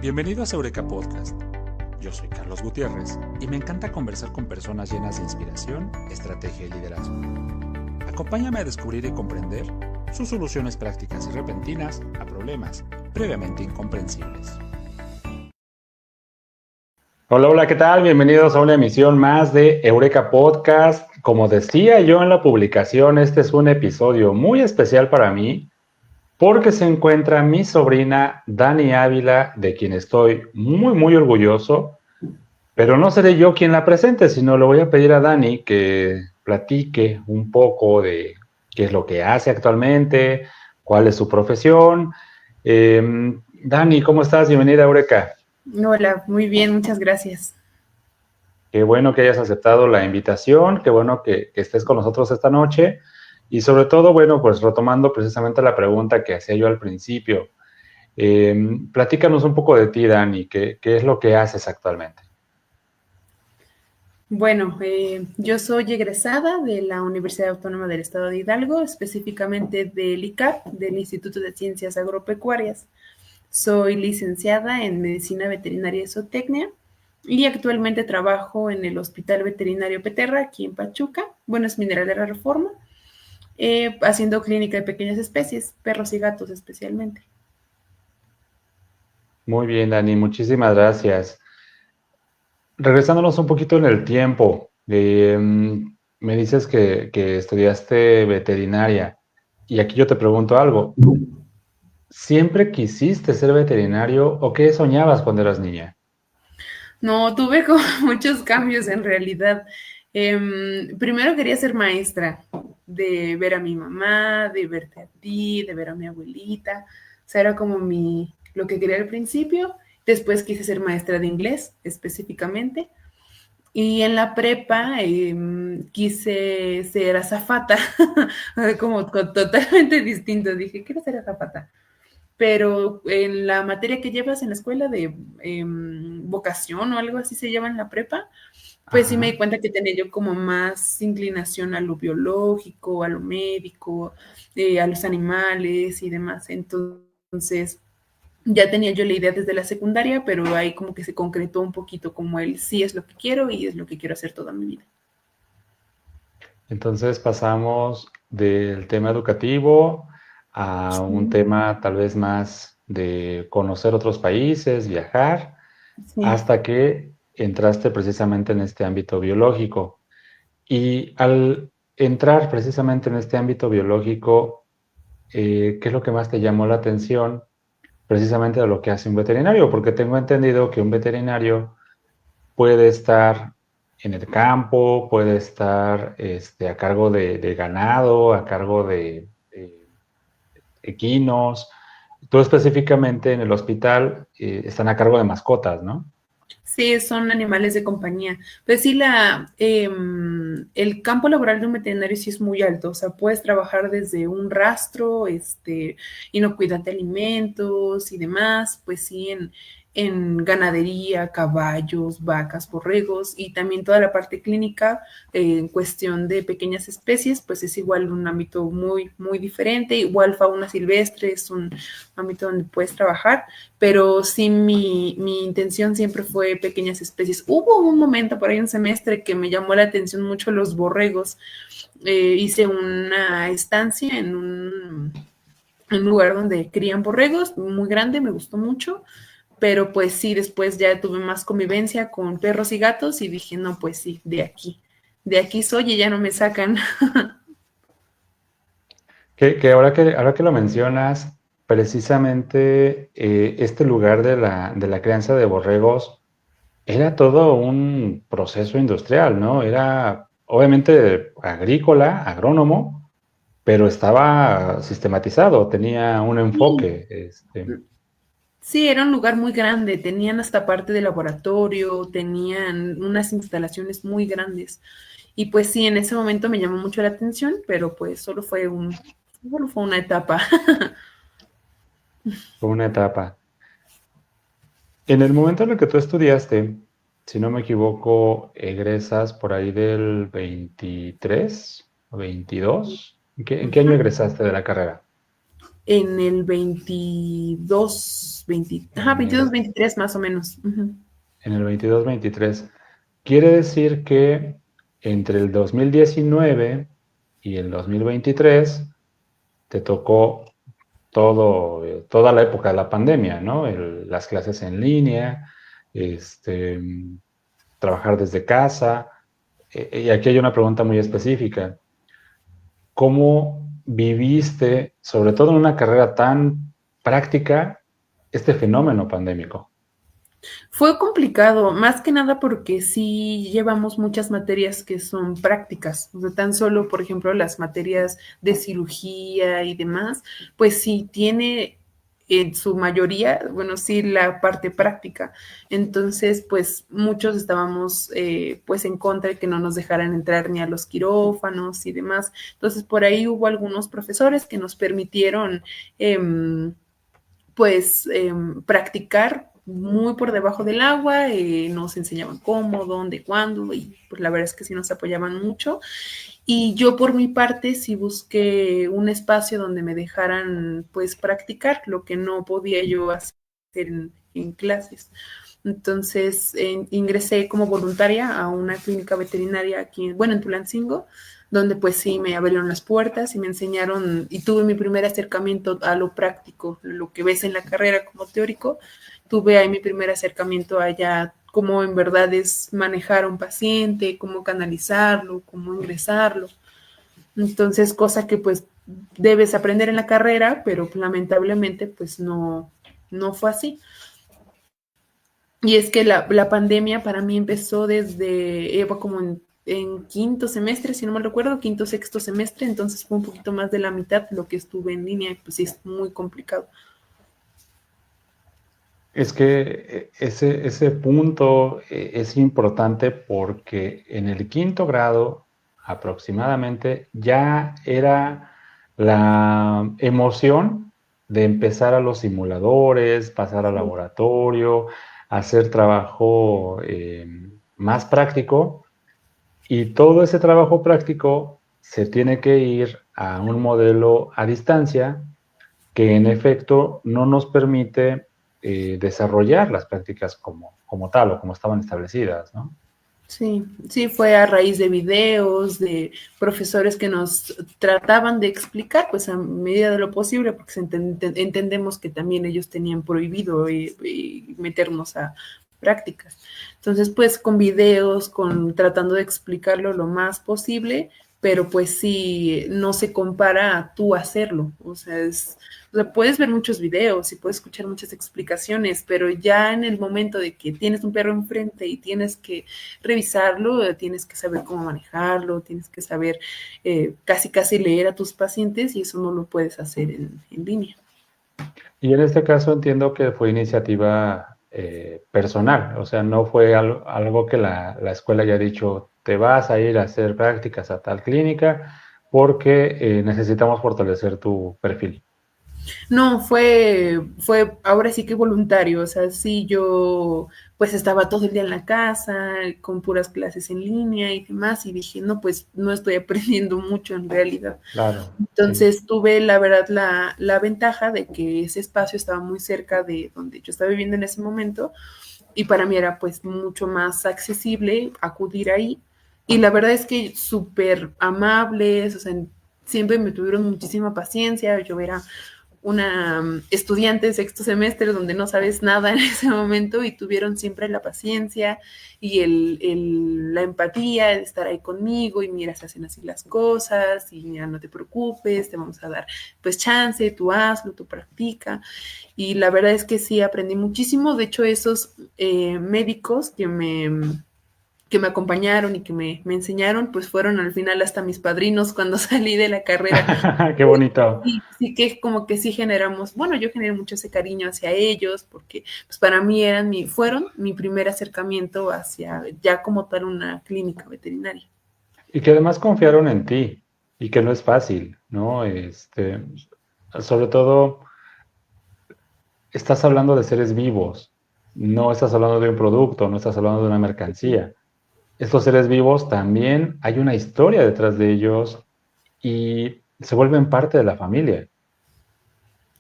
Bienvenidos a Eureka Podcast. Yo soy Carlos Gutiérrez y me encanta conversar con personas llenas de inspiración, estrategia y liderazgo. Acompáñame a descubrir y comprender sus soluciones prácticas y repentinas a problemas previamente incomprensibles. Hola, ¿qué tal? Bienvenidos a una emisión más de Eureka Podcast. Como decía yo en la publicación, este es un episodio muy especial para mí porque se encuentra mi sobrina Dani Ávila, de quien estoy muy orgulloso, pero no seré yo quien la presente, sino le voy a pedir a Dani que platique un poco de qué es lo que hace actualmente, cuál es su profesión. Dani, ¿cómo estás? Bienvenida a Eureka. Hola, muy bien, muchas gracias. Qué bueno que hayas aceptado la invitación, qué bueno que estés con nosotros esta noche y sobre todo, bueno, pues retomando precisamente la pregunta que hacía yo al principio, platícanos un poco de ti, Dani, ¿qué es lo que haces actualmente? Bueno, yo soy egresada de la Universidad Autónoma del Estado de Hidalgo, específicamente del ICAP, del Instituto de Ciencias Agropecuarias. Soy licenciada en Medicina Veterinaria y Zootecnia y actualmente trabajo en el Hospital Veterinario Peterra, aquí en Pachuca, bueno, es Mineral de la Reforma, haciendo clínica de pequeñas especies, perros y gatos especialmente. Muy bien, Dani, muchísimas gracias. Regresándonos un poquito en el tiempo, me dices que estudiaste veterinaria y aquí yo te pregunto algo. ¿Siempre quisiste ser veterinario o qué soñabas cuando eras niña? No, tuve como muchos cambios en realidad. Primero quería ser maestra, de ver a mi mamá, de verte a ti, de ver a mi abuelita. O sea, era como lo que quería al principio. Después quise ser maestra de inglés específicamente. Y en la prepa quise ser azafata, como totalmente distinto. Dije, quiero ser azafata, pero en la materia que llevas en la escuela de vocación o algo así se llama en la prepa, pues sí me di Ajá. cuenta que tenía yo como más inclinación a lo biológico, a lo médico, a los animales y demás. Entonces, ya tenía yo la idea desde la secundaria, pero ahí como que se concretó un poquito como el sí es lo que quiero y es lo que quiero hacer toda mi vida. Entonces pasamos del tema educativo a un Sí, tema tal vez más de conocer otros países, viajar, sí. hasta que entraste precisamente en este ámbito biológico. Y al entrar precisamente en este ámbito biológico, ¿qué es lo que más te llamó la atención precisamente de lo que hace un veterinario? Porque tengo entendido que un veterinario puede estar en el campo, puede estar a cargo de ganado, a cargo de equinos. Tú específicamente en el hospital están a cargo de mascotas, ¿no? Sí, son animales de compañía. Pues sí, el campo laboral de un veterinario sí es muy alto. O sea, puedes trabajar desde un rastro, inocuidad de alimentos y demás, pues sí, en ganadería, caballos, vacas, borregos, y también toda la parte clínica, en cuestión de pequeñas especies, pues es igual un ámbito muy diferente. Igual fauna silvestre es un ámbito donde puedes trabajar, pero sí mi intención siempre fue pequeñas especies. Hubo un momento, por ahí un semestre, que me llamó la atención mucho los borregos. Hice una estancia en un lugar donde crían borregos, muy grande, me gustó mucho, pero pues sí, después ya tuve más convivencia con perros y gatos y dije, no, pues sí, de aquí soy y ya no me sacan. Que ahora que lo mencionas, precisamente este lugar de la crianza de borregos era todo un proceso industrial, ¿no? Era obviamente agrícola, agrónomo, pero estaba sistematizado, tenía un Sí, enfoque. sí, era un lugar muy grande, tenían hasta parte de laboratorio, tenían unas instalaciones muy grandes. Y pues sí, en ese momento me llamó mucho la atención, pero pues solo fue una etapa. Fue una etapa. En el momento en el que tú estudiaste, si no me equivoco, egresas por ahí del 23 o 22. En qué año egresaste de la carrera? en el 22, 20, ajá, 22, 23 más o menos. Uh-huh. En el 22-23. Quiere decir que entre el 2019 y el 2023 te tocó toda la época de la pandemia, ¿no? Las clases en línea, este, trabajar desde casa. Y aquí hay una pregunta muy específica. ¿Cómo viviste, sobre todo en una carrera tan práctica, este fenómeno pandémico? Fue complicado, más que nada porque sí llevamos muchas materias que son prácticas, o sea, tan solo, por ejemplo, las materias de cirugía y demás, pues sí tiene en su mayoría, bueno, sí, la parte práctica. Entonces, pues muchos estábamos pues en contra de que no nos dejaran entrar ni a los quirófanos y demás. Entonces, por ahí hubo algunos profesores que nos permitieron pues practicar muy por debajo del agua, nos enseñaban cómo, dónde, cuándo, y pues la verdad es que sí nos apoyaban mucho. Y yo por mi parte sí busqué un espacio donde me dejaran pues practicar lo que no podía yo hacer en clases. Entonces ingresé como voluntaria a una clínica veterinaria aquí, bueno, en Tulancingo, donde pues sí me abrieron las puertas y me enseñaron y tuve mi primer acercamiento a lo práctico, lo que ves en la carrera como teórico, tuve ahí mi primer acercamiento allá, cómo en verdad es manejar a un paciente, cómo canalizarlo, cómo ingresarlo. Entonces, cosa que pues debes aprender en la carrera, pero lamentablemente pues no fue así. Y es que la pandemia para mí empezó desde, como en quinto semestre, si no me recuerdo, quinto, sexto semestre, entonces fue un poquito más de la mitad lo que estuve en línea y pues sí es muy complicado. Es que ese punto es importante porque en el quinto grado aproximadamente ya era la emoción de empezar a los simuladores, pasar al laboratorio, hacer trabajo más práctico, y todo ese trabajo práctico se tiene que ir a un modelo a distancia que en efecto no nos permite desarrollar las prácticas como tal o como estaban establecidas, ¿no? Sí, sí, fue a raíz de videos, de profesores que nos trataban de explicar, pues a medida de lo posible, porque entendemos que también ellos tenían prohibido meternos a prácticas. Entonces, pues con videos, tratando de explicarlo lo más posible, pero pues sí, no se compara a tú hacerlo. O sea, puedes ver muchos videos y puedes escuchar muchas explicaciones, pero ya en el momento de que tienes un perro enfrente y tienes que revisarlo, tienes que saber cómo manejarlo, tienes que saber casi leer a tus pacientes y eso no lo puedes hacer en línea. Y en este caso entiendo que fue iniciativa personal, o sea, no fue algo que la escuela haya dicho, te vas a ir a hacer prácticas a tal clínica porque necesitamos fortalecer tu perfil. No, fue ahora sí que voluntario, o sea, sí, yo pues estaba todo el día en la casa, con puras clases en línea y demás, y dije, no, pues no estoy aprendiendo mucho en realidad. Claro, sí. Entonces tuve, la verdad, la ventaja de que ese espacio estaba muy cerca de donde yo estaba viviendo en ese momento, y para mí era pues mucho más accesible acudir ahí. Y la verdad es que súper amables, o sea, siempre me tuvieron muchísima paciencia, yo era una estudiante de sexto semestre donde no sabes nada en ese momento y tuvieron siempre la paciencia y la empatía de estar ahí conmigo y mira, se hacen así las cosas y mira, no te preocupes, te vamos a dar pues chance, tú hazlo, tú practica. Y la verdad es que sí, aprendí muchísimo. De hecho, esos médicos que me acompañaron y que me enseñaron, pues fueron al final hasta mis padrinos cuando salí de la carrera. Qué bonito. Sí, sí que como que sí generamos, bueno, yo generé mucho ese cariño hacia ellos porque pues para mí fueron mi primer acercamiento hacia ya como tal una clínica veterinaria. Y que además confiaron en ti y que no es fácil, ¿no? Sobre todo, estás hablando de seres vivos, no estás hablando de un producto, no estás hablando de una mercancía. Estos seres vivos también hay una historia detrás de ellos y se vuelven parte de la familia.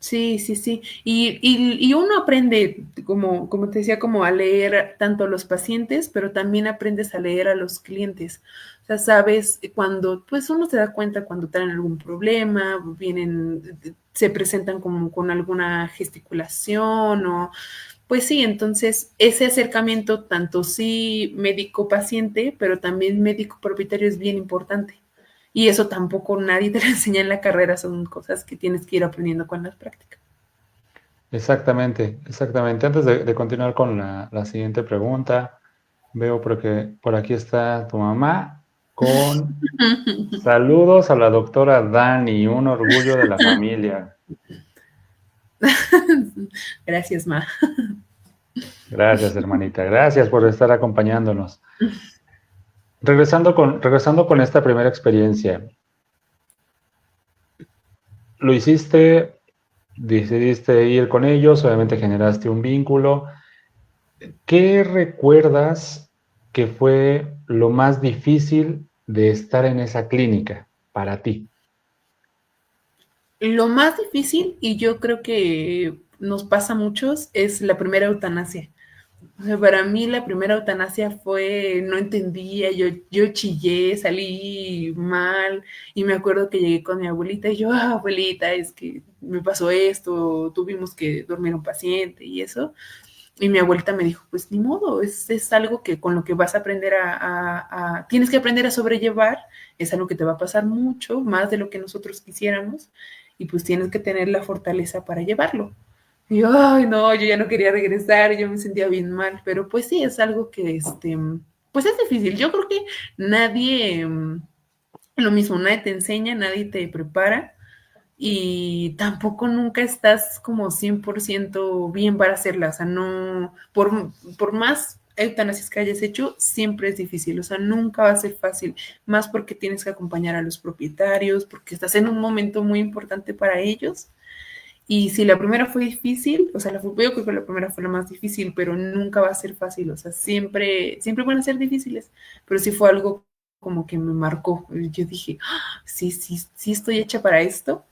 Sí, sí, sí. Y uno aprende, como te decía, como a leer tanto a los pacientes, pero también aprendes a leer a los clientes. O sea, sabes cuando, pues uno se da cuenta cuando traen algún problema, vienen, se presentan como con alguna gesticulación o, pues sí, entonces ese acercamiento, tanto sí médico-paciente, pero también médico-propietario es bien importante. Y eso tampoco nadie te lo enseña en la carrera, son cosas que tienes que ir aprendiendo con las prácticas. Exactamente, exactamente. Antes de continuar con la siguiente pregunta, veo porque por aquí está tu mamá con saludos a la doctora Dani, un orgullo de la familia. Gracias, Ma. Gracias, hermanita. Gracias por estar acompañándonos. Regresando con esta primera experiencia, lo hiciste, decidiste ir con ellos, obviamente generaste un vínculo. ¿Qué recuerdas que fue lo más difícil de estar en esa clínica para ti? Lo más difícil, y yo creo que nos pasa a muchos, es la primera eutanasia. O sea, para mí la primera eutanasia fue, no entendía, yo chillé, salí mal y me acuerdo que llegué con mi abuelita y yo, abuelita, es que me pasó esto, tuvimos que dormir a un paciente y eso. Y mi abuelita me dijo, pues ni modo, es algo que con lo que vas a aprender tienes que aprender a sobrellevar, es algo que te va a pasar mucho, más de lo que nosotros quisiéramos, y pues tienes que tener la fortaleza para llevarlo. Y yo, ay, no, yo ya no quería regresar, yo me sentía bien mal, pero pues sí, es algo que, pues es difícil. Yo creo que nadie, lo mismo, nadie te enseña, nadie te prepara y tampoco nunca estás como 100% bien para hacerla, o sea, no, por más eutanasias que hayas hecho, siempre es difícil, o sea, nunca va a ser fácil, más porque tienes que acompañar a los propietarios, porque estás en un momento muy importante para ellos. Y si la primera fue difícil, o sea, yo creo que la primera fue la más difícil, pero nunca va a ser fácil, o sea, siempre van a ser difíciles, pero sí fue algo como que me marcó. Yo dije, "Ah, sí, sí, sí estoy hecha para esto,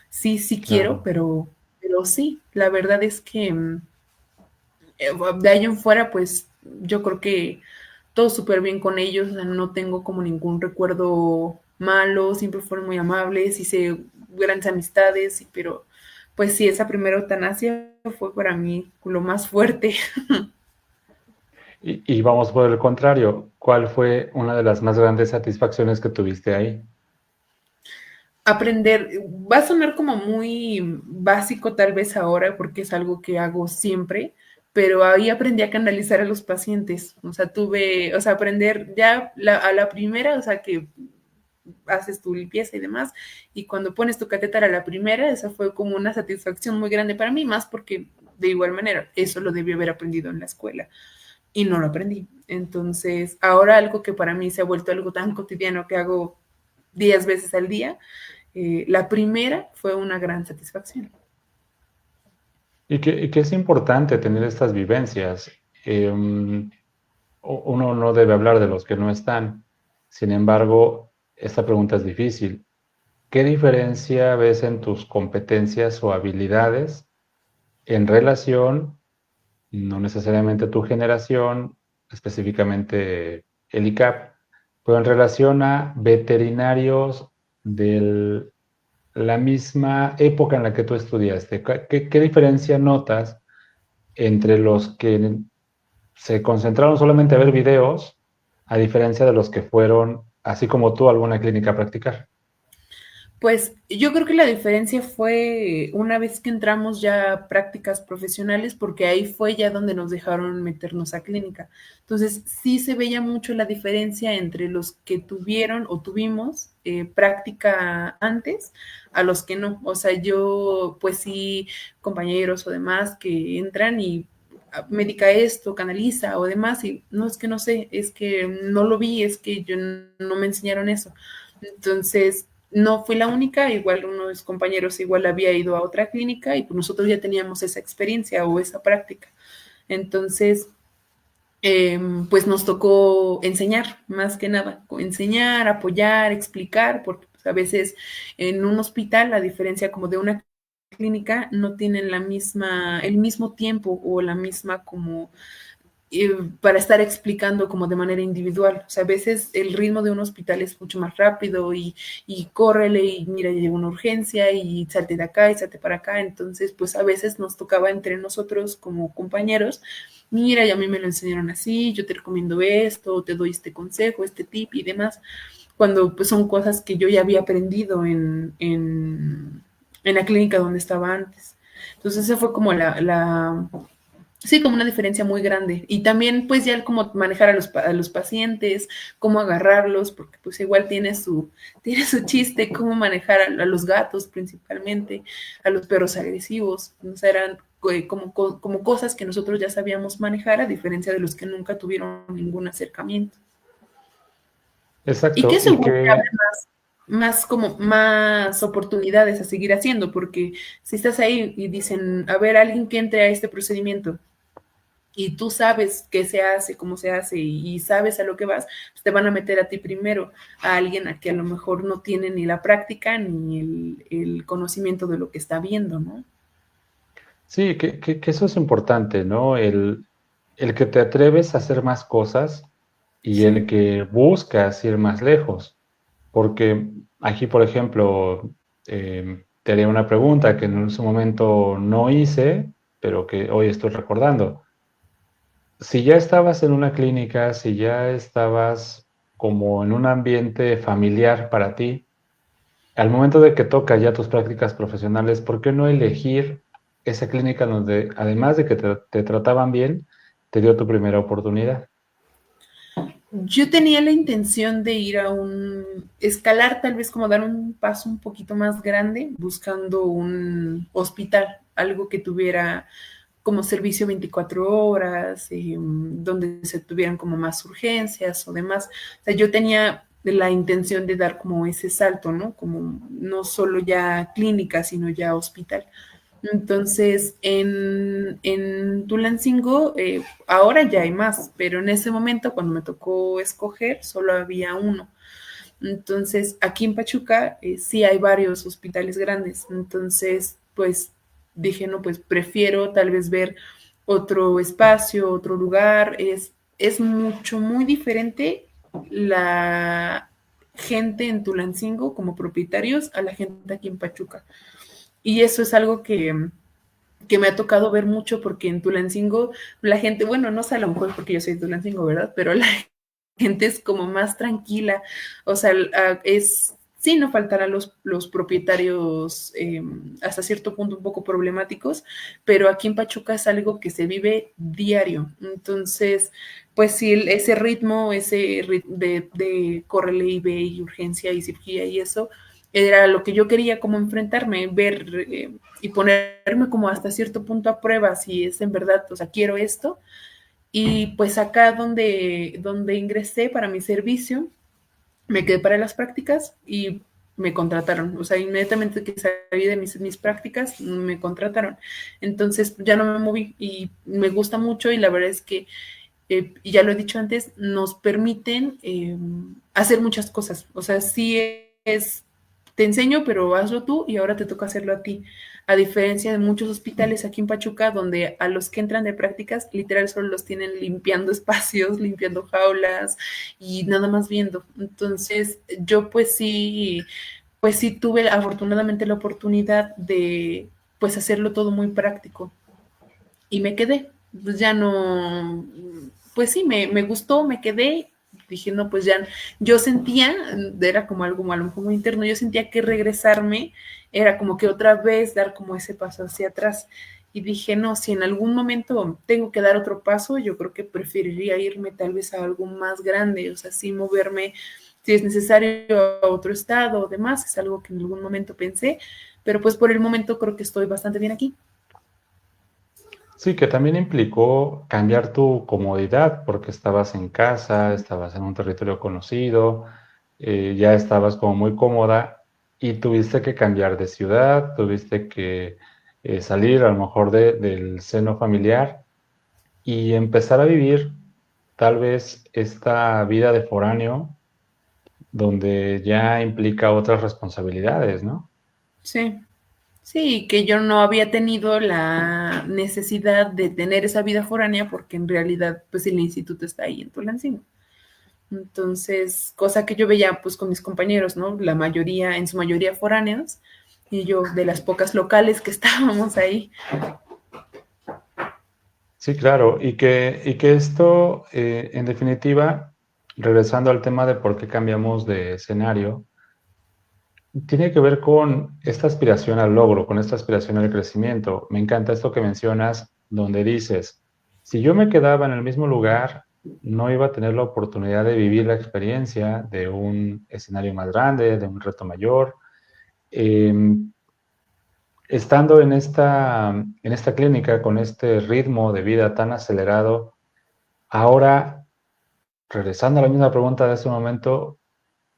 sí, sí quiero, Claro. pero sí, la verdad es que de ahí en fuera, pues yo creo que todo súper bien con ellos, o sea, no tengo como ningún recuerdo malo, siempre fueron muy amables, hice grandes amistades, pero pues sí, esa primera eutanasia fue para mí lo más fuerte. Y vamos por el contrario, ¿cuál fue una de las más grandes satisfacciones que tuviste ahí? Aprender, va a sonar como muy básico tal vez ahora porque es algo que hago siempre, pero ahí aprendí a canalizar a los pacientes, o sea, o sea, aprender ya a la primera, o sea, que haces tu limpieza y demás, y cuando pones tu catéter a la primera, esa fue como una satisfacción muy grande para mí, más porque de igual manera, eso lo debí haber aprendido en la escuela y no lo aprendí. Entonces, ahora algo que para mí se ha vuelto algo tan cotidiano que hago 10 veces al día, la primera fue una gran satisfacción. Y que es importante tener estas vivencias. Uno no debe hablar de los que no están. Sin embargo, esta pregunta es difícil. ¿Qué diferencia ves en tus competencias o habilidades en relación, no necesariamente tu generación, específicamente el ICAP, pero en relación a veterinarios de la misma época en la que tú estudiaste? ¿Qué diferencia notas entre los que se concentraron solamente a ver videos, a diferencia de los que fueron, así como tú, a alguna clínica a practicar? Pues yo creo que la diferencia fue una vez que entramos ya a prácticas profesionales, porque ahí fue ya donde nos dejaron meternos a clínica. Entonces, sí se veía mucho la diferencia entre los que tuvieron o tuvimos práctica antes a los que no. O sea, yo, pues sí, compañeros o demás que entran y médica esto, canaliza o demás, y no es que no sé, es que no lo vi, es que yo no me enseñaron eso. Entonces, no fui la única, igual uno de mis compañeros igual había ido a otra clínica y pues nosotros ya teníamos esa experiencia o esa práctica. Entonces, pues nos tocó enseñar, más que nada, enseñar, apoyar, explicar, porque pues, a veces en un hospital, a diferencia como de una clínica no tienen el mismo tiempo o la misma como para estar explicando como de manera individual. O sea, a veces el ritmo de un hospital es mucho más rápido y córrele y mira, ya llegó una urgencia y salte de acá y salte para acá. Entonces, pues a veces nos tocaba entre nosotros como compañeros, mira, ya a mí me lo enseñaron así, yo te recomiendo esto, te doy este consejo, este tip y demás, cuando pues son cosas que yo ya había aprendido en la clínica donde estaba antes. Entonces, esa fue como sí, como una diferencia muy grande. Y también, pues, ya como manejar a los pacientes, cómo agarrarlos, porque pues igual tiene su chiste, cómo manejar a los gatos principalmente, a los perros agresivos. O sea, eran como cosas que nosotros ya sabíamos manejar, a diferencia de los que nunca tuvieron ningún acercamiento. Y Exacto, que y seguro que que habrá más oportunidades a seguir haciendo, porque si estás ahí y dicen, a ver, alguien que entre a este procedimiento, y tú sabes qué se hace, cómo se hace y sabes a lo que vas, pues te van a meter a ti primero, a alguien a que a lo mejor no tiene ni la práctica ni el conocimiento de lo que está viendo, ¿no? sí, que eso es importante, ¿no? El que te atreves a hacer más cosas y el Sí. que buscas ir más lejos. Porque aquí, por ejemplo, te haría una pregunta que en su momento no hice, pero que hoy estoy recordando. Si ya estabas en una clínica, si ya estabas como en un ambiente familiar para ti, al momento de que toca ya tus prácticas profesionales, ¿por qué no elegir esa clínica donde, además de que te trataban bien, te dio tu primera oportunidad? Yo tenía la intención de ir a escalar, tal vez como dar un paso un poquito más grande, buscando un hospital, algo que tuviera como servicio 24 horas, donde se tuvieran como más urgencias o demás. O sea, yo tenía la intención de dar como ese salto, ¿no? Como no solo ya clínica, sino ya hospital. Entonces, en Tulancingo, ahora ya hay más, pero en ese momento, cuando me tocó escoger, solo había uno. Entonces, aquí en Pachuca sí hay varios hospitales grandes. Entonces, pues dije, no, pues prefiero tal vez ver otro espacio, otro lugar. Es mucho, muy diferente la gente en Tulancingo como propietarios a la gente aquí en Pachuca. Y eso es algo que me ha tocado ver mucho porque en Tulancingo la gente, bueno, no sé a lo mejor porque yo soy de Tulancingo, ¿verdad? Pero la gente es como más tranquila, o sea, sí, no faltarán los propietarios hasta cierto punto un poco problemáticos, pero aquí en Pachuca es algo que se vive diario. Entonces, pues sí, ese ritmo, de córrele y ve y urgencia y cirugía y eso, era lo que yo quería como enfrentarme, ver y ponerme como hasta cierto punto a prueba si es en verdad, o sea, quiero esto. Y pues acá donde ingresé para mi servicio, me quedé para las prácticas y me contrataron. O sea, inmediatamente que salí de mis prácticas, me contrataron. Entonces ya no me moví y me gusta mucho y la verdad es que, y ya lo he dicho antes, nos permiten hacer muchas cosas. O sea, sí es, te enseño, pero hazlo tú y ahora te toca hacerlo a ti. A diferencia de muchos hospitales aquí en Pachuca, donde a los que entran de prácticas, literal solo los tienen limpiando espacios, limpiando jaulas y nada más viendo. Entonces, yo pues sí tuve afortunadamente la oportunidad de pues hacerlo todo muy práctico y me quedé. Pues ya no, pues sí, me gustó, me quedé. Dije, no, pues ya, yo sentía, era como algo a lo mejor muy interno, yo sentía que regresarme era como que otra vez dar como ese paso hacia atrás. Y dije, no, si en algún momento tengo que dar otro paso, yo creo que preferiría irme tal vez a algo más grande, o sea, sí moverme, si es necesario, a otro estado o demás, es algo que en algún momento pensé, pero pues por el momento creo que estoy bastante bien aquí. Sí, que también implicó cambiar tu comodidad porque estabas en casa, estabas en un territorio conocido, ya estabas como muy cómoda y tuviste que cambiar de ciudad, tuviste que salir a lo mejor del seno familiar y empezar a vivir tal vez esta vida de foráneo donde ya implica otras responsabilidades, ¿no? Sí. Sí, que yo no había tenido la necesidad de tener esa vida foránea porque en realidad pues el instituto está ahí en Tulancingo. Entonces, cosa que yo veía pues con mis compañeros, ¿no? La mayoría, en su mayoría foráneos, y yo de las pocas locales que estábamos ahí. Sí, claro, y que esto, en definitiva, regresando al tema de por qué cambiamos de escenario, tiene que ver con esta aspiración al logro, con esta aspiración al crecimiento. Me encanta esto que mencionas, donde dices, si yo me quedaba en el mismo lugar, no iba a tener la oportunidad de vivir la experiencia de un escenario más grande, de un reto mayor. Em, Estando en esta clínica con este ritmo de vida tan acelerado, ahora, regresando a la misma pregunta de hace un momento,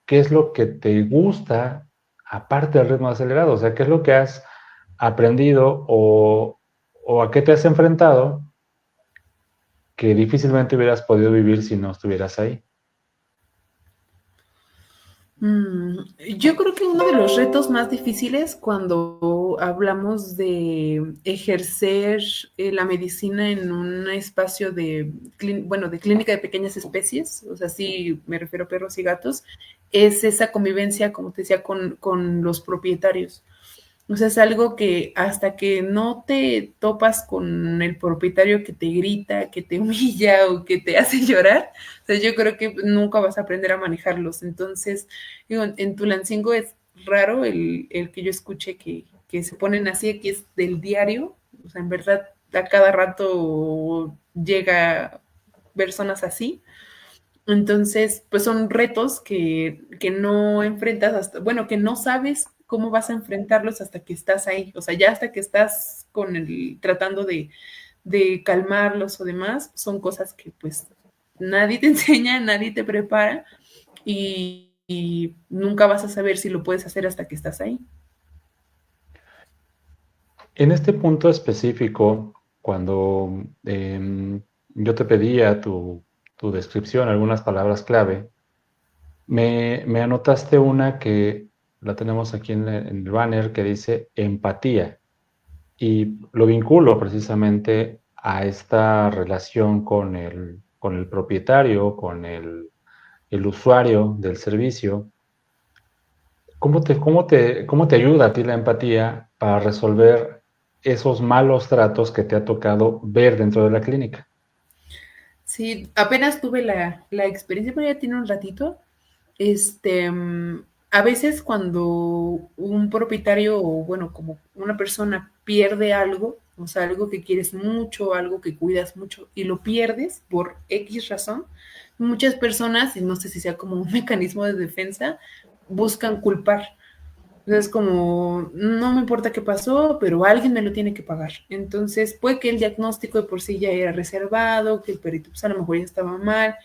¿qué es lo que te gusta aparte del ritmo acelerado? O sea, ¿qué es lo que has aprendido o a qué te has enfrentado que difícilmente hubieras podido vivir si no estuvieras ahí? Mm, yo creo que uno de los retos más difíciles cuando hablamos de ejercer la medicina en un espacio de, bueno, de clínica de pequeñas especies, o sea, sí me refiero a perros y gatos, es esa convivencia, como te decía, con los propietarios. O sea, es algo que hasta que no te topas con el propietario que te grita, que te humilla o que te hace llorar, o sea, yo creo que nunca vas a aprender a manejarlos. Entonces, digo, en Tulancingo es raro el que yo escuche que se ponen así, que es del diario. O sea, en verdad, a cada rato llega personas así. Entonces, pues son retos que no enfrentas hasta, bueno, que no sabes cómo vas a enfrentarlos hasta que estás ahí. O sea, ya hasta que estás con el, tratando de calmarlos o demás, son cosas que pues nadie te enseña, nadie te prepara y nunca vas a saber si lo puedes hacer hasta que estás ahí. En este punto específico, cuando yo te pedía tu descripción, algunas palabras clave, me anotaste una que la tenemos aquí en el banner que dice empatía. Y lo vinculo precisamente a esta relación con el propietario, con el usuario del servicio. ¿Cómo te ayuda a ti la empatía para resolver esos malos tratos que te ha tocado ver dentro de la clínica? Sí, apenas tuve la experiencia, pero ya tiene un ratito. Este, a veces cuando un propietario o bueno, como una persona pierde algo, o sea, algo que quieres mucho, algo que cuidas mucho y lo pierdes por X razón, muchas personas, y no sé si sea como un mecanismo de defensa, buscan culpar. Entonces, como, no me importa qué pasó, pero alguien me lo tiene que pagar. Entonces, puede que el diagnóstico de por sí ya era reservado, que el perito pues, a lo mejor ya estaba mal,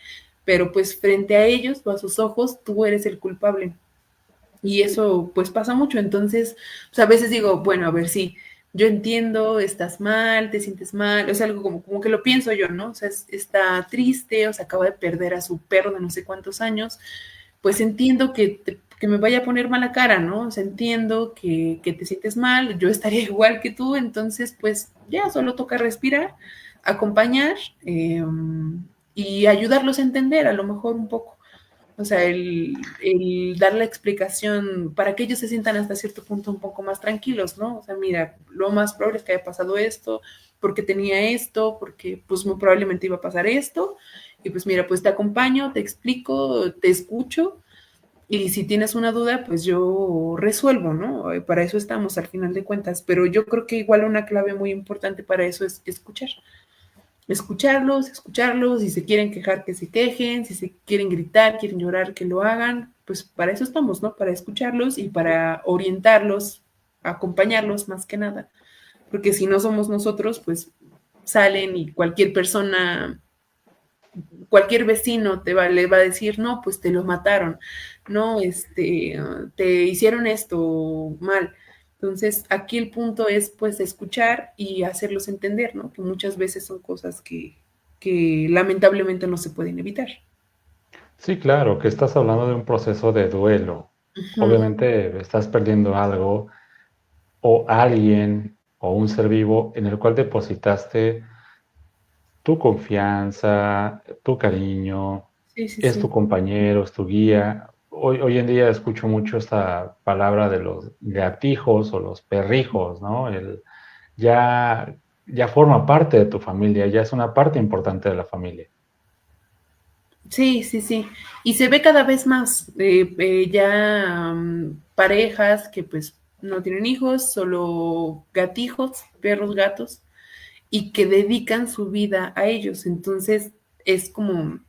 pero pues frente a ellos o a sus ojos, tú eres el culpable. Y eso pues pasa mucho. Entonces, pues, a veces digo, bueno, a ver si yo entiendo, estás mal, te sientes mal, o sea, algo como que lo pienso yo, ¿no? O sea, está triste, o sea, acaba de perder a su perro de no sé cuántos años, pues entiendo que me vaya a poner mala cara, ¿no? O sea, entiendo que te sientes mal, yo estaría igual que tú, entonces pues ya solo toca respirar, acompañar y ayudarlos a entender a lo mejor un poco. O sea, el dar la explicación para que ellos se sientan hasta cierto punto un poco más tranquilos, ¿no? O sea, mira, lo más probable es que haya pasado esto, porque tenía esto, porque pues muy probablemente iba a pasar esto, y pues mira, pues te acompaño, te explico, te escucho, y si tienes una duda, pues yo resuelvo, ¿no? Para eso estamos al final de cuentas, pero yo creo que igual una clave muy importante para eso es escuchar. Escucharlos, si se quieren quejar, que se quejen, si se quieren gritar, quieren llorar, que lo hagan, pues para eso estamos, ¿no? Para escucharlos y para orientarlos, acompañarlos más que nada, porque si no somos nosotros, pues salen y cualquier persona, cualquier vecino le va a decir, no, pues te lo mataron, no, te hicieron esto mal. Entonces, aquí el punto es pues escuchar y hacerlos entender, ¿no? Que muchas veces son cosas que lamentablemente no se pueden evitar. Sí, claro, que estás hablando de un proceso de duelo. Ujú. Obviamente estás perdiendo algo o alguien o un ser vivo en el cual depositaste tu confianza, tu cariño, Sí, sí, es tu sí. compañero, es tu guía. Hoy en día escucho mucho esta palabra de los gatijos o los perrijos, ¿no? Ya, ya forma parte de tu familia, ya es una parte importante de la familia. Sí, sí, sí. Y se ve cada vez más ya parejas que pues no tienen hijos, solo gatijos, perros, gatos, y que dedican su vida a ellos. Entonces es como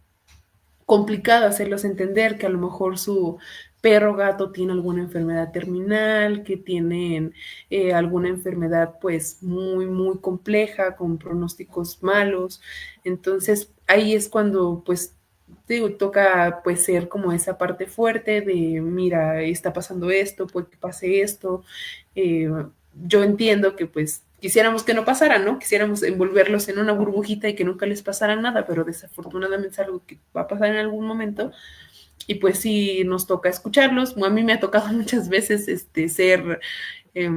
complicado hacerlos entender que a lo mejor su perro o gato tiene alguna enfermedad terminal, que tienen alguna enfermedad pues muy, muy compleja, con pronósticos malos. Entonces ahí es cuando pues digo, toca pues ser como esa parte fuerte de, mira, está pasando esto, puede que pase esto. Eh, yo entiendo que pues quisiéramos que no pasara, ¿no? Quisiéramos envolverlos en una burbujita y que nunca les pasara nada, pero desafortunadamente es algo que va a pasar en algún momento y pues sí nos toca escucharlos. A mí me ha tocado muchas veces ser eh,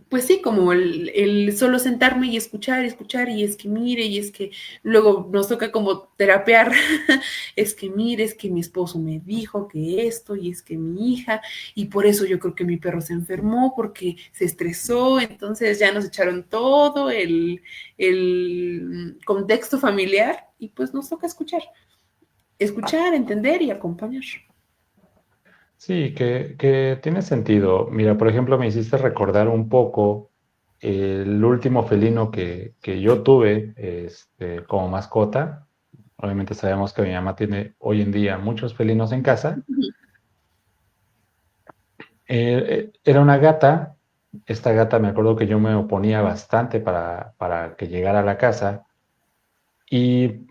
pues sí, como el solo sentarme y escuchar, y es que mire, y es que luego nos toca como terapear, es que mire, es que mi esposo me dijo que esto, y es que mi hija, y por eso yo creo que mi perro se enfermó, porque se estresó, entonces ya nos echaron todo el contexto familiar, y pues nos toca escuchar, entender y acompañar. Sí, que tiene sentido. Mira, por ejemplo, me hiciste recordar un poco el último felino que yo tuve como mascota. Obviamente sabemos que mi mamá tiene hoy en día muchos felinos en casa. Era una gata. Esta gata me acuerdo que yo me oponía bastante para que llegara a la casa. Y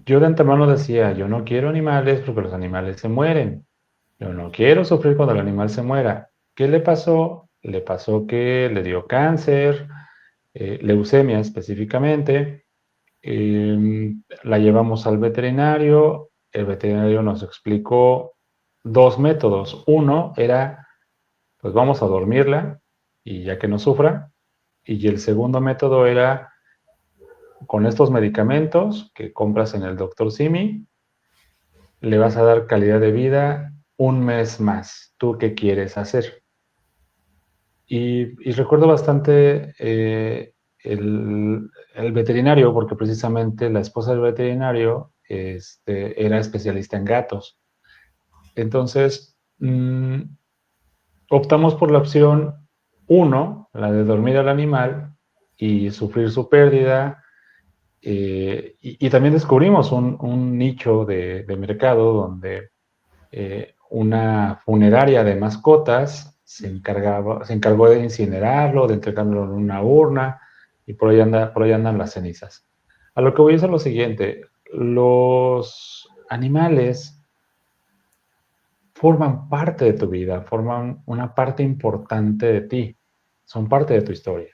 yo de antemano decía, yo no quiero animales porque los animales se mueren. Yo no quiero sufrir cuando el animal se muera. ¿Qué le pasó? Le pasó que le dio cáncer, leucemia específicamente. La llevamos al veterinario. El veterinario nos explicó dos métodos. Uno era, pues vamos a dormirla y ya que no sufra. Y el segundo método era, con estos medicamentos que compras en el doctor Simi, le vas a dar calidad de vida un mes más. ¿Tú qué quieres hacer? Y recuerdo bastante el veterinario, porque precisamente la esposa del veterinario era especialista en gatos. Entonces, optamos por la opción uno, la de dormir al animal y sufrir su pérdida. Y también descubrimos un nicho de mercado donde una funeraria de mascotas se encargó de incinerarlo, de entregarlo en una urna, y por ahí andan las cenizas. A lo que voy es a lo siguiente: los animales forman parte de tu vida, forman una parte importante de ti, son parte de tu historia.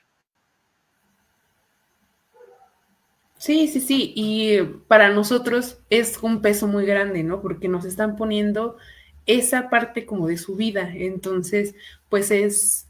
Sí, sí, sí, y para nosotros es un peso muy grande, ¿no? Porque nos están poniendo esa parte como de su vida, entonces, pues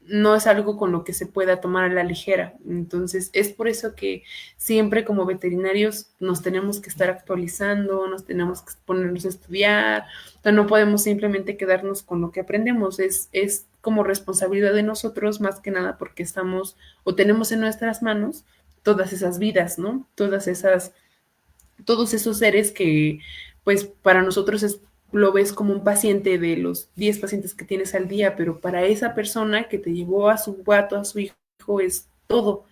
no es algo con lo que se pueda tomar a la ligera. Entonces, es por eso que siempre como veterinarios nos tenemos que estar actualizando, nos tenemos que ponernos a estudiar, o sea, no podemos simplemente quedarnos con lo que aprendemos, es como responsabilidad de nosotros más que nada porque estamos o tenemos en nuestras manos todas esas vidas, ¿no? Todos esos seres que pues para nosotros lo ves como un paciente de los 10 pacientes que tienes al día, pero para esa persona que te llevó a su gato, a su hijo, es todo.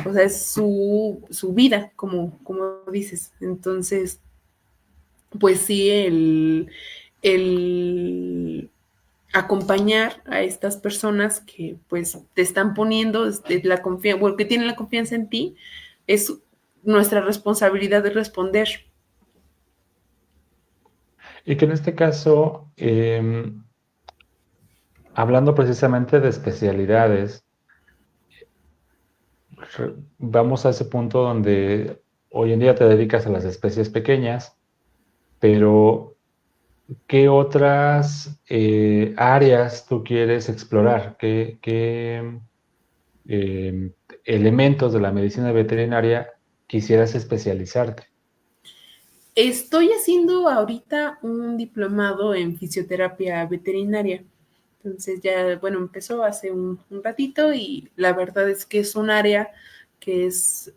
O sea, es su vida, como dices. Entonces, pues sí, el acompañar a estas personas que pues te están poniendo la confianza, bueno, que tienen la confianza en ti, es nuestra responsabilidad de responder. Y que en este caso, hablando precisamente de especialidades, vamos a ese punto donde hoy en día te dedicas a las especies pequeñas, pero ¿qué otras áreas tú quieres explorar? ¿Qué elementos de la medicina veterinaria quisieras especializarte? Estoy haciendo ahorita un diplomado en fisioterapia veterinaria. Entonces ya, bueno, empezó hace un ratito y la verdad es que es un área que es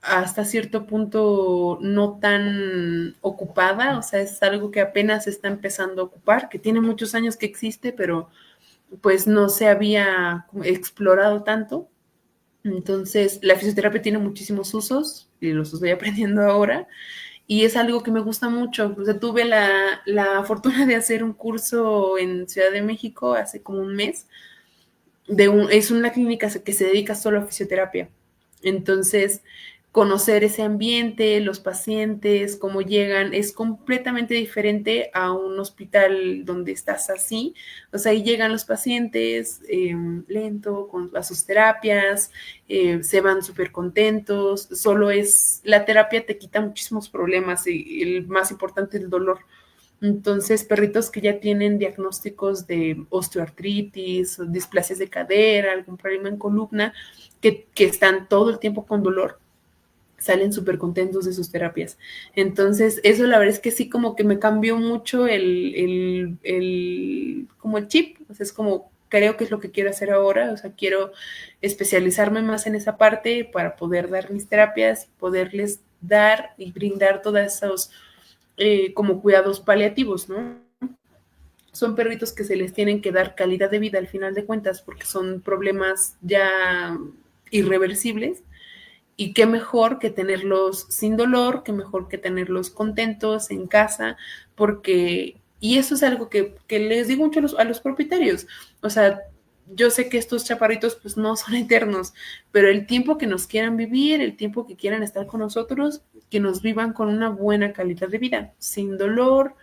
hasta cierto punto no tan ocupada, o sea, es algo que apenas se está empezando a ocupar, que tiene muchos años que existe, pero pues no se había explorado tanto. Entonces, la fisioterapia tiene muchísimos usos y los estoy aprendiendo ahora y es algo que me gusta mucho. O sea, tuve la fortuna de hacer un curso en Ciudad de México hace como un mes. Es una clínica que se dedica solo a fisioterapia. Entonces, conocer ese ambiente, los pacientes, cómo llegan, es completamente diferente a un hospital donde estás así. O sea, ahí llegan los pacientes lento, a sus terapias, se van súper contentos. Solo es, la terapia te quita muchísimos problemas y el más importante es el dolor. Entonces, perritos que ya tienen diagnósticos de osteoartritis, displasias de cadera, algún problema en columna, que están todo el tiempo con dolor, salen súper contentos de sus terapias. Entonces, eso la verdad es que sí como que me cambió mucho como el chip. O sea, es como, creo que es lo que quiero hacer ahora. O sea, quiero especializarme más en esa parte para poder dar mis terapias, poderles dar y brindar todos esos como cuidados paliativos, ¿no? Son perritos que se les tienen que dar calidad de vida al final de cuentas porque son problemas ya irreversibles y qué mejor que tenerlos sin dolor, qué mejor que tenerlos contentos en casa, porque, y eso es algo que les digo mucho a los propietarios, o sea, yo sé que estos chaparritos pues no son eternos, pero el tiempo que nos quieran vivir, el tiempo que quieran estar con nosotros, que nos vivan con una buena calidad de vida, sin dolor,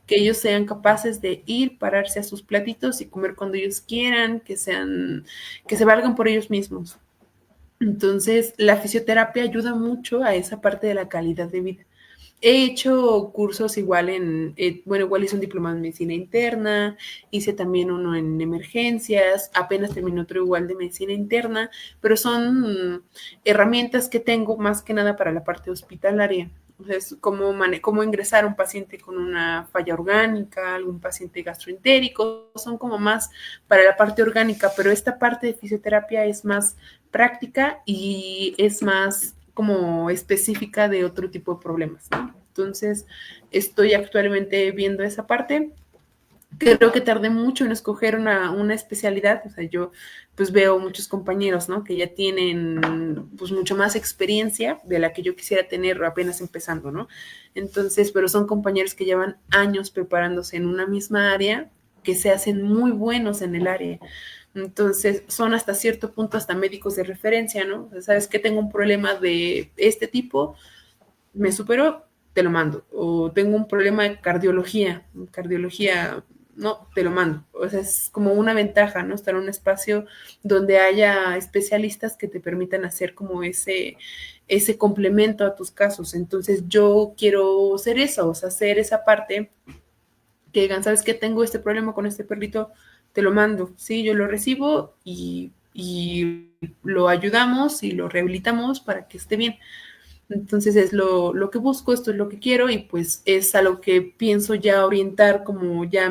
que ellos sean capaces de ir, pararse a sus platitos y comer cuando ellos quieran, que se valgan por ellos mismos. Entonces, la fisioterapia ayuda mucho a esa parte de la calidad de vida. He hecho cursos igual bueno, igual hice un diplomado en medicina interna, hice también uno en emergencias, apenas terminé otro igual de medicina interna, pero son herramientas que tengo más que nada para la parte hospitalaria. O sea, es cómo ingresar a un paciente con una falla orgánica, algún paciente gastroentérico, son como más para la parte orgánica, pero esta parte de fisioterapia es más práctica y es más como específica de otro tipo de problemas, ¿no? Entonces, estoy actualmente viendo esa parte. Creo que tardé mucho en escoger una especialidad. O sea, yo pues veo muchos compañeros, ¿no? Que ya tienen pues mucho más experiencia de la que yo quisiera tener apenas empezando, ¿no? Entonces, pero son compañeros que llevan años preparándose en una misma área, que se hacen muy buenos en el área. Entonces, son hasta cierto punto hasta médicos de referencia, ¿no? O sea, sabes que tengo un problema de este tipo, me superó, te lo mando. O tengo un problema de cardiología, no, te lo mando. O sea, es como una ventaja, ¿no? Estar en un espacio donde haya especialistas que te permitan hacer como ese complemento a tus casos. Entonces, yo quiero hacer eso, o sea, hacer esa parte que digan, ¿sabes qué? Tengo este problema con este perrito, te lo mando, ¿sí? Yo lo recibo y lo ayudamos y lo rehabilitamos para que esté bien. Entonces es lo que busco, esto es lo que quiero y pues es a lo que pienso ya orientar como ya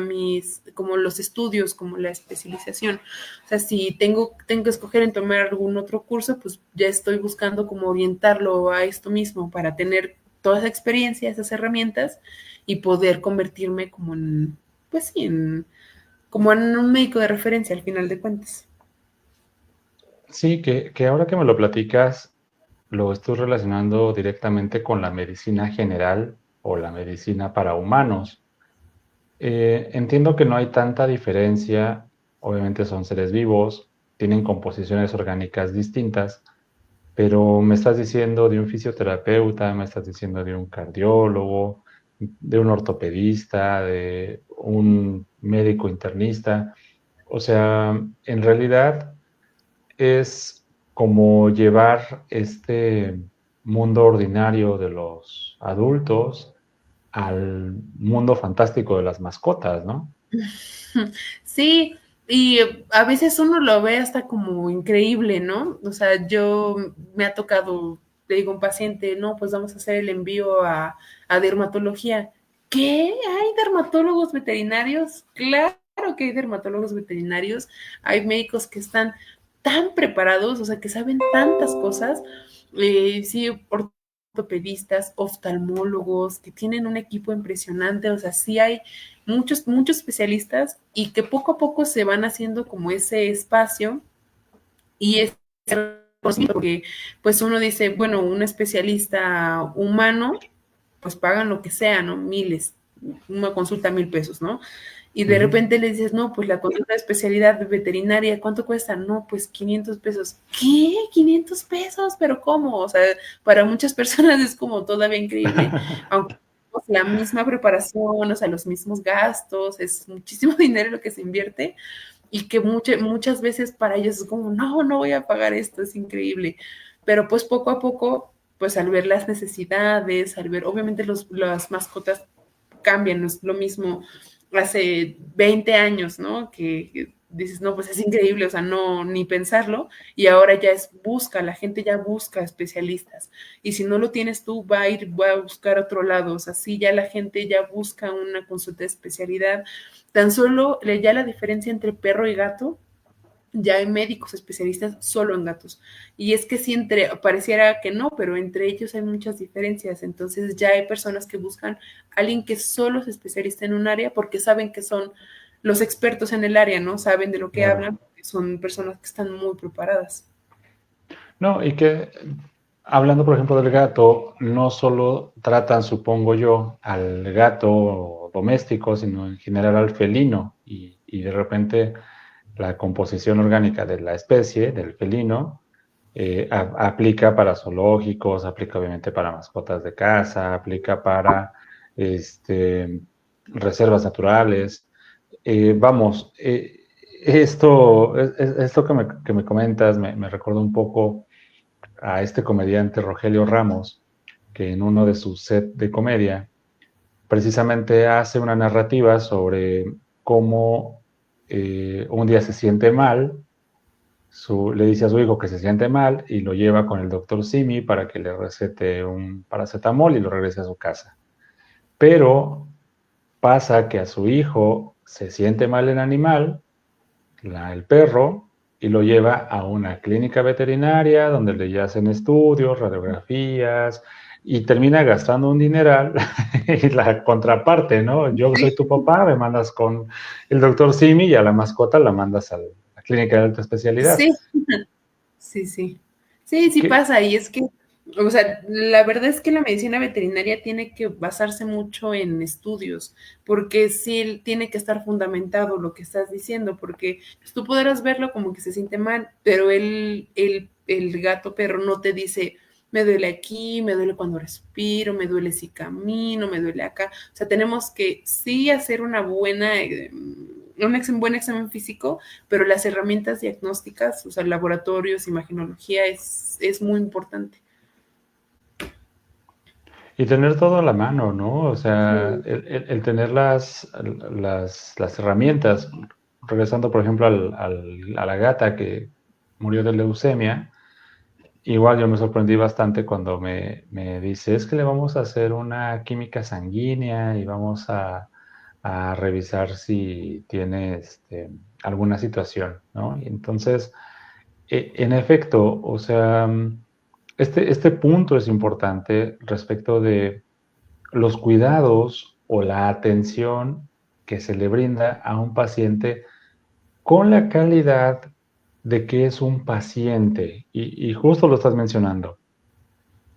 como los estudios, como la especialización. O sea, si tengo que escoger en tomar algún otro curso, pues ya estoy buscando como orientarlo a esto mismo para tener toda esa experiencia, esas herramientas y poder convertirme como en, pues sí, como en un médico de referencia al final de cuentas. Sí, que ahora que me lo platicas, lo estoy relacionando directamente con la medicina general o la medicina para humanos. Entiendo que no hay tanta diferencia, obviamente son seres vivos, tienen composiciones orgánicas distintas, pero me estás diciendo de un fisioterapeuta, me estás diciendo de un cardiólogo, de un ortopedista, de un médico internista. O sea, en realidad es como llevar este mundo ordinario de los adultos al mundo fantástico de las mascotas, ¿no? Sí, y a veces uno lo ve hasta como increíble, ¿no? O sea, yo me ha tocado, le digo a un paciente, no, pues vamos a hacer el envío a dermatología. ¿Qué? ¿Hay dermatólogos veterinarios? Claro que hay dermatólogos veterinarios, hay médicos que están tan preparados, o sea, que saben tantas cosas, sí, ortopedistas, oftalmólogos, que tienen un equipo impresionante, o sea, sí hay muchos especialistas y que poco a poco se van haciendo como ese espacio y es porque pues uno dice, bueno, un especialista humano, pues pagan lo que sea, ¿no? Miles, una consulta 1,000 pesos, ¿no? Y de repente le dices, no, pues la consulta de especialidad veterinaria, ¿cuánto cuesta? No, pues 500 pesos. ¿Qué? ¿500 pesos? ¿Pero cómo? O sea, para muchas personas es como todavía increíble, aunque la misma preparación, o sea, los mismos gastos, es muchísimo dinero lo que se invierte y que muchas veces para ellos es como, no, no voy a pagar esto, es increíble. Pero pues poco a poco, pues al ver las necesidades, al ver, obviamente las mascotas cambian, no es lo mismo hace 20 años, ¿no? Que dices, no, pues es increíble, o sea, no, ni pensarlo, y ahora ya la gente ya busca especialistas, y si no lo tienes tú, va a buscar otro lado, o sea, sí, ya la gente ya busca una consulta de especialidad, tan solo ya la diferencia entre perro y gato, ya hay médicos especialistas solo en gatos. Y es que sí, pareciera que no, pero entre ellos hay muchas diferencias. Entonces ya hay personas que buscan a alguien que solo se especializa en un área porque saben que son los expertos en el área, ¿no? Saben de lo que Claro. hablan, porque son personas que están muy preparadas. No, y que hablando, por ejemplo, del gato, no solo tratan, supongo yo, al gato doméstico, sino en general al felino. Y de repente la composición orgánica de la especie, del felino, aplica para zoológicos, aplica obviamente para mascotas de casa, aplica para reservas naturales. Vamos, esto que me comentas me recuerda un poco a este comediante Rogelio Ramos, que en uno de sus sets de comedia precisamente hace una narrativa sobre cómo un día se siente mal, le dice a su hijo que se siente mal y lo lleva con el doctor Simi para que le recete un paracetamol y lo regrese a su casa. Pero pasa que a su hijo se siente mal el animal, el perro, y lo lleva a una clínica veterinaria donde le hacen estudios, radiografías, y termina gastando un dineral. Y la contraparte, ¿no? Yo soy tu papá, me mandas con el doctor Simi y a la mascota la mandas a la clínica de alta especialidad. Sí, sí, sí. Sí, sí ¿Qué? pasa, y es que, o sea, la verdad es que la medicina veterinaria tiene que basarse mucho en estudios, porque sí tiene que estar fundamentado lo que estás diciendo, porque pues, tú podrás verlo como que se siente mal, pero el gato perro no te dice, me duele aquí, me duele cuando respiro, me duele si camino, me duele acá. O sea, tenemos que sí hacer un buen examen físico, pero las herramientas diagnósticas, o sea, laboratorios, imagenología, es muy importante. Y tener todo a la mano, ¿no? O sea, Sí, el tener las herramientas, regresando por ejemplo a la gata que murió de leucemia, igual yo me sorprendí bastante cuando me dice, es que le vamos a hacer una química sanguínea y vamos a revisar si tiene alguna situación, ¿no? Y entonces, en efecto, o sea, este punto es importante respecto de los cuidados o la atención que se le brinda a un paciente con la calidad de que es un paciente. Y justo lo estás mencionando.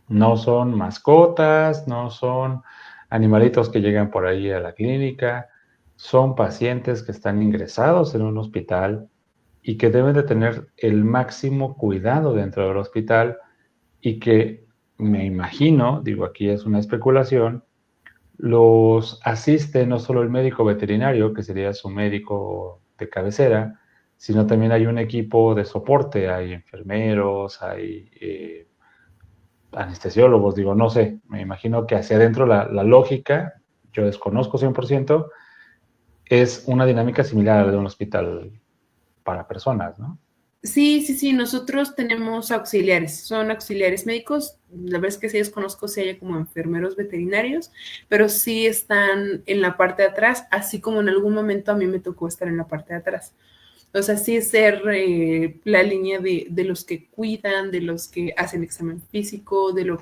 No son mascotas, no son animalitos que llegan por ahí a la clínica, son pacientes que están ingresados en un hospital y que deben de tener el máximo cuidado dentro del hospital y que me imagino, digo aquí es una especulación, los asiste no solo el médico veterinario, que sería su médico de cabecera, sino también hay un equipo de soporte, hay enfermeros, hay anestesiólogos, digo, no sé, me imagino que hacia adentro la lógica yo desconozco 100%, es una dinámica similar a la de un hospital para personas, ¿no? Sí, nosotros tenemos auxiliares, son auxiliares médicos, la verdad es que sí desconozco si haya como enfermeros veterinarios, pero sí están en la parte de atrás, así como en algún momento a mí me tocó estar en la parte de atrás. O sea, sí es ser la línea de los que cuidan, de los que hacen examen físico, de los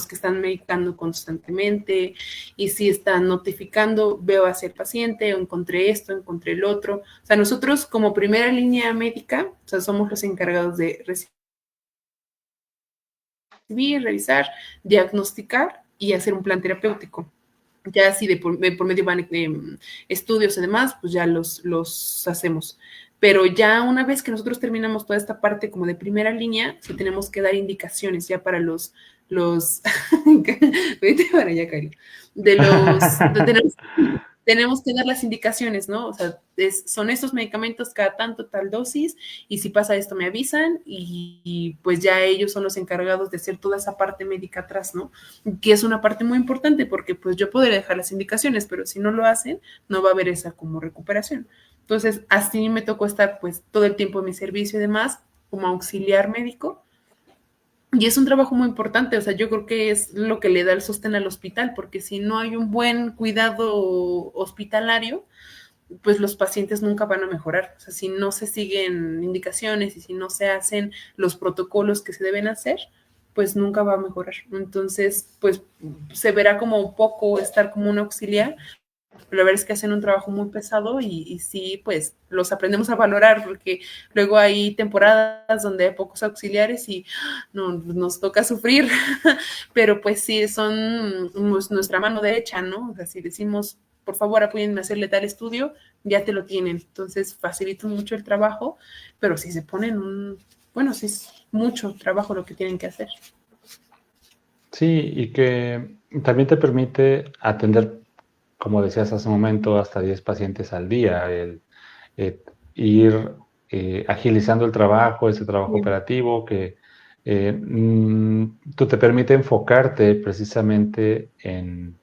que están medicando constantemente y si están notificando, veo hacia el paciente, o encontré esto, encontré el otro. O sea, nosotros como primera línea médica, o sea, somos los encargados de recibir, revisar, diagnosticar y hacer un plan terapéutico. Ya si de por medio van estudios y demás, pues ya los hacemos. Pero ya una vez que nosotros terminamos toda esta parte como de primera línea, sí tenemos que dar indicaciones ya para los, vete para allá, Cari, tenemos que dar las indicaciones, ¿no? O sea, son estos medicamentos cada tanto, tal dosis, y si pasa esto me avisan, y pues ya ellos son los encargados de hacer toda esa parte médica atrás, ¿no? Que es una parte muy importante porque pues yo podré dejar las indicaciones, pero si no lo hacen, no va a haber esa como recuperación. Entonces, así me tocó estar pues todo el tiempo en mi servicio y demás, como auxiliar médico, y es un trabajo muy importante, o sea, yo creo que es lo que le da el sostén al hospital, porque si no hay un buen cuidado hospitalario, pues los pacientes nunca van a mejorar. O sea, si no se siguen indicaciones y si no se hacen los protocolos que se deben hacer, pues nunca va a mejorar. Entonces, pues se verá como poco estar como un auxiliar, pero la verdad es que hacen un trabajo muy pesado y sí, pues los aprendemos a valorar porque luego hay temporadas donde hay pocos auxiliares y no, nos toca sufrir, pero pues sí, son nuestra mano derecha, ¿no? O sea, si decimos, por favor, apóyenme a hacerle tal estudio, ya te lo tienen. Entonces facilita mucho el trabajo, pero si se ponen bueno, sí es mucho trabajo lo que tienen que hacer. Sí, y que también te permite atender, como decías hace un momento, hasta 10 pacientes al día, el ir agilizando el trabajo, ese trabajo operativo que tú te permite enfocarte precisamente en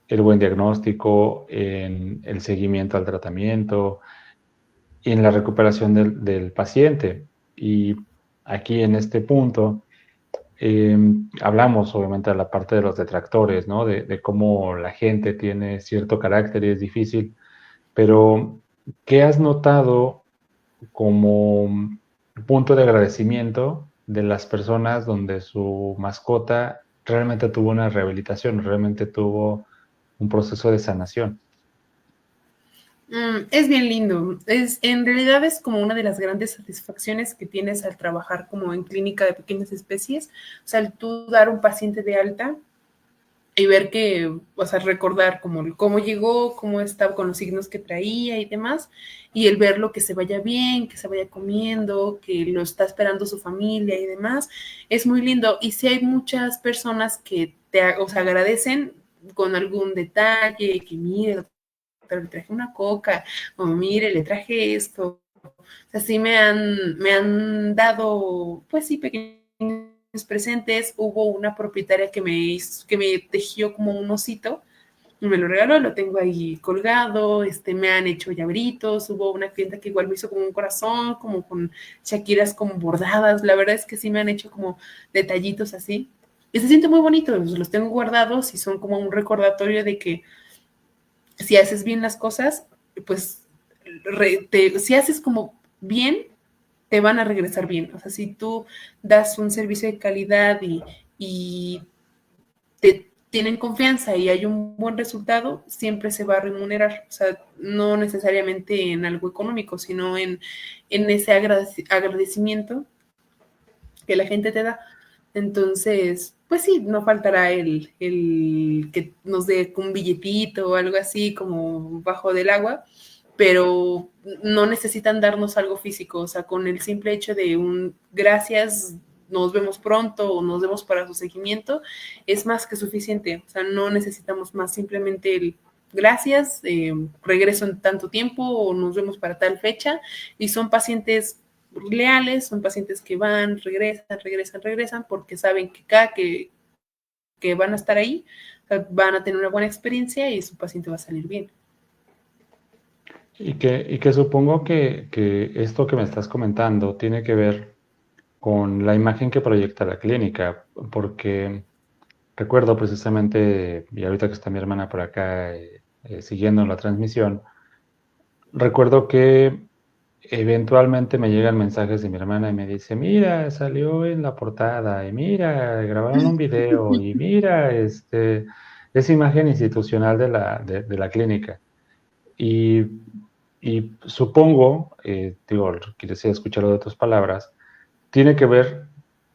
el buen diagnóstico, en el seguimiento al tratamiento y en la recuperación del paciente. Y aquí en este punto hablamos obviamente de la parte de los detractores, ¿no? De cómo la gente tiene cierto carácter y es difícil, pero ¿qué has notado como punto de agradecimiento de las personas donde su mascota realmente tuvo una rehabilitación, realmente tuvo un proceso de sanación? Es bien lindo. En realidad es como una de las grandes satisfacciones que tienes al trabajar como en clínica de pequeñas especies. O sea, al tú dar un paciente de alta y ver que, o sea, recordar como cómo llegó, cómo estaba con los signos que traía y demás, y el verlo que se vaya bien, que se vaya comiendo, que lo está esperando su familia y demás, es muy lindo. Y sí hay muchas personas que o sea, agradecen con algún detalle, que mire, pero le traje una coca, o mire, le traje esto. O sea, sí me han dado, pues sí, pequeños presentes. Hubo una propietaria que me tejió como un osito, y me lo regaló, lo tengo ahí colgado, me han hecho llaveritos, hubo una clienta que igual me hizo como un corazón, como con shakiras como bordadas, la verdad es que sí me han hecho como detallitos así, y se siente muy bonito, los tengo guardados y son como un recordatorio de que si haces bien las cosas, pues si haces como bien, te van a regresar bien. O sea, si tú das un servicio de calidad y te tienen confianza y hay un buen resultado, siempre se va a remunerar. O sea, no necesariamente en algo económico, sino en ese agradecimiento que la gente te da. Entonces, pues sí, no faltará el que nos dé un billetito o algo así como bajo del agua, pero no necesitan darnos algo físico, o sea, con el simple hecho de un gracias, nos vemos pronto o nos vemos para su seguimiento, es más que suficiente, o sea, no necesitamos más, simplemente el gracias, regreso en tanto tiempo o nos vemos para tal fecha, y son pacientes leales, son pacientes que van, regresan, porque saben que que van a estar ahí, O sea, van a tener una buena experiencia y su paciente va a salir bien. Y que supongo que esto que me estás comentando tiene que ver con la imagen que proyecta la clínica, porque recuerdo precisamente, y ahorita que está mi hermana por acá siguiendo la transmisión, recuerdo que eventualmente me llegan mensajes de mi hermana y me dice, mira, salió en la portada, y mira, grabaron un video, y mira, es imagen institucional de la clínica. Y, y supongo, digo, quisiera escucharlo de tus palabras, tiene que ver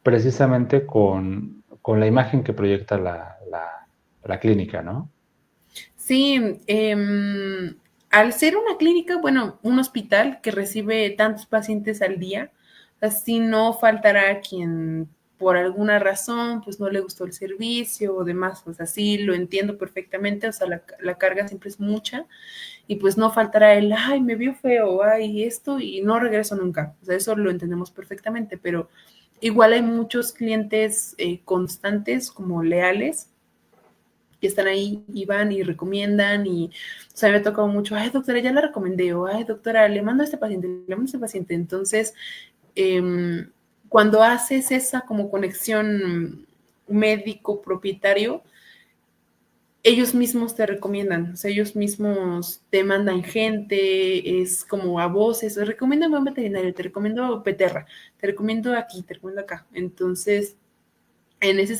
precisamente con la imagen que proyecta la clínica, ¿no? Sí, al ser una clínica, bueno, un hospital que recibe tantos pacientes al día, así no faltará quien por alguna razón pues no le gustó el servicio o demás, pues así lo entiendo perfectamente, o sea, la carga siempre es mucha y pues no faltará el, ay, me vio feo, ay, esto y no regreso nunca, o sea, eso lo entendemos perfectamente, pero igual hay muchos clientes constantes como leales que están ahí y van y recomiendan y, o sea, me ha tocado mucho, ay, doctora, ya la recomendé, o ay, doctora, le mando a este paciente, le mando a este paciente. Entonces, cuando haces esa como conexión médico-propietario, ellos mismos te recomiendan, o sea, ellos mismos te mandan gente, es como a voces, recomiéndame a un veterinario, te recomiendo Peterra, te recomiendo aquí, te recomiendo acá. Entonces, en ese